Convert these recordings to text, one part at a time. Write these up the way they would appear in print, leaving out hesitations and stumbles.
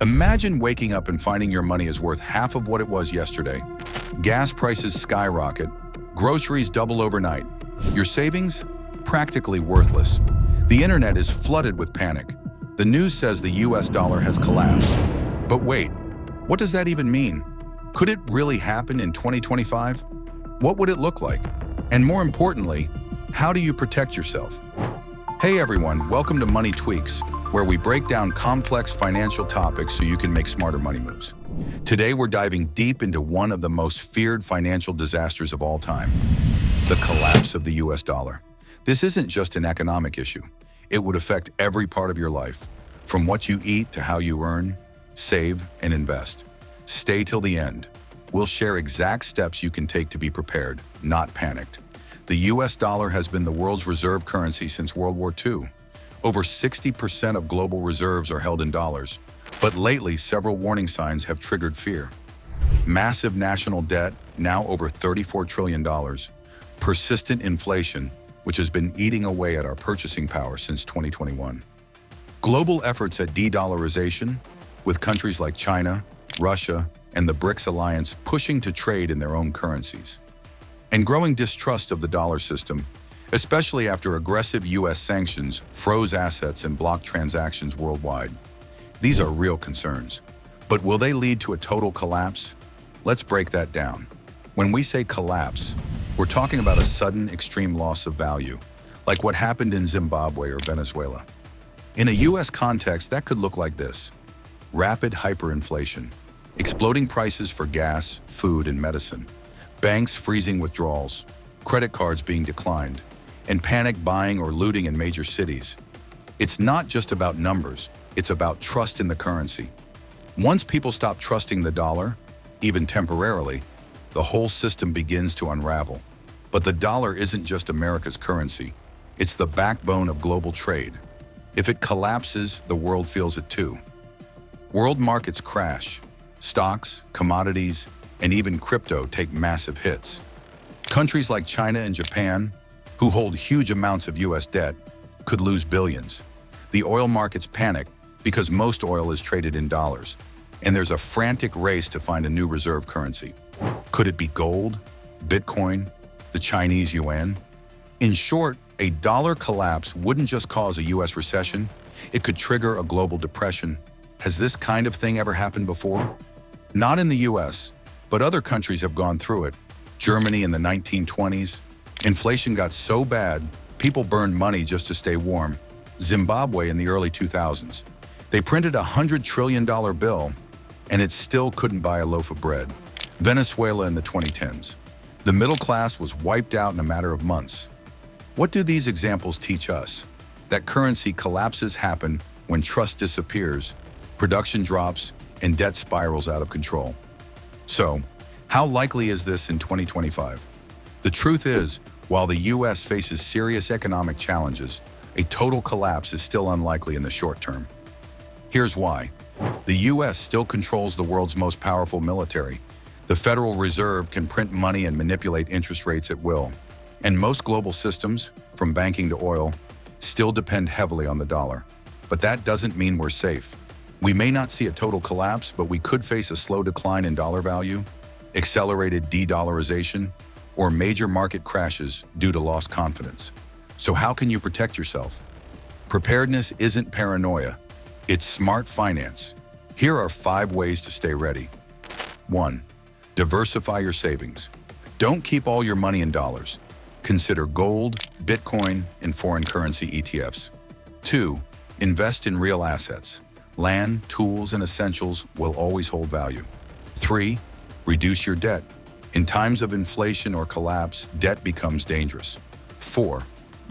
Imagine waking up and finding your money is worth half of what it was yesterday. Gas prices skyrocket, groceries double overnight. Your savings? Practically worthless. The internet is flooded with panic. The news says the US dollar has collapsed. But wait, what does that even mean? Could it really happen in 2025? What would it look like? And more importantly, how do you protect yourself? Hey everyone, welcome to Money Tweaks, where we break down complex financial topics so you can make smarter money moves. Today we're diving deep into one of the most feared financial disasters of all time, the collapse of the US dollar. This isn't just an economic issue. It would affect every part of your life, from what you eat to how you earn, save, and invest. Stay till the end. We'll share exact steps you can take to be prepared, not panicked. The US dollar has been the world's reserve currency since World War II. Over 60% of global reserves are held in dollars, but lately several warning signs have triggered fear. Massive national debt, now over $34 trillion. Persistent inflation, which has been eating away at our purchasing power since 2021. Global efforts at de-dollarization, with countries like China, Russia, and the BRICS alliance pushing to trade in their own currencies. And growing distrust of the dollar system, especially after aggressive US sanctions froze assets and blocked transactions worldwide. These are real concerns. But will they lead to a total collapse? Let's break that down. When we say collapse, we're talking about a sudden extreme loss of value, like what happened in Zimbabwe or Venezuela. In a US context, that could look like this: rapid hyperinflation, exploding prices for gas, food, and medicine, banks freezing withdrawals, credit cards being declined, and panic buying or looting in major cities. It's not just about numbers, it's about trust in the currency. Once people stop trusting the dollar, even temporarily, the whole system begins to unravel. But the dollar isn't just America's currency, it's the backbone of global trade. If it collapses, the world feels it too. World markets crash. Stocks, commodities, and even crypto take massive hits. Countries like China and Japan, who hold huge amounts of US debt, could lose billions. The oil markets panic because most oil is traded in dollars, and there's a frantic race to find a new reserve currency. Could it be gold, Bitcoin, the Chinese yuan? In short, a dollar collapse wouldn't just cause a US recession, it could trigger a global depression. Has this kind of thing ever happened before? Not in the US, but other countries have gone through it. Germany in the 1920s, inflation got so bad, people burned money just to stay warm. Zimbabwe in the early 2000s. They printed a $100 trillion bill, and it still couldn't buy a loaf of bread. Venezuela in the 2010s. The middle class was wiped out in a matter of months. What do these examples teach us? That currency collapses happen when trust disappears, production drops, and debt spirals out of control. So, how likely is this in 2025? The truth is, while the US faces serious economic challenges, a total collapse is still unlikely in the short term. Here's why. The US still controls the world's most powerful military. The Federal Reserve can print money and manipulate interest rates at will. And most global systems, from banking to oil, still depend heavily on the dollar. But that doesn't mean we're safe. We may not see a total collapse, but we could face a slow decline in dollar value, accelerated de-dollarization, or major market crashes due to lost confidence. So how can you protect yourself? Preparedness isn't paranoia, it's smart finance. Here are 5 ways to stay ready. 1. Diversify your savings. Don't keep all your money in dollars. Consider gold, Bitcoin, and foreign currency ETFs. 2. Invest in real assets. Land, tools, and essentials will always hold value. 3. Reduce your debt. In times of inflation or collapse, debt becomes dangerous. 4.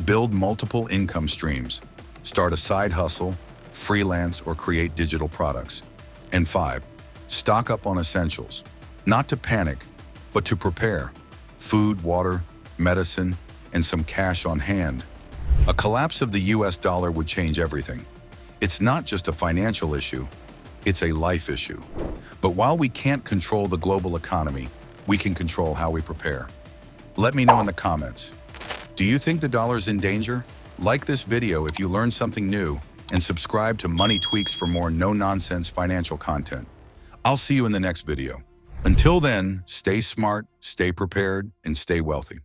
Build multiple income streams. Start a side hustle, freelance, or create digital products. And 5. Stock up on essentials. Not to panic, but to prepare. Food, water, medicine, and some cash on hand. A collapse of the US dollar would change everything. It's not just a financial issue, it's a life issue. But while we can't control the global economy, we can control how we prepare. Let me know in the comments. Do you think the dollar's in danger? Like this video if you learned something new, and subscribe to Money Tweaks for more no-nonsense financial content. I'll see you in the next video. Until then, stay smart, stay prepared, and stay wealthy.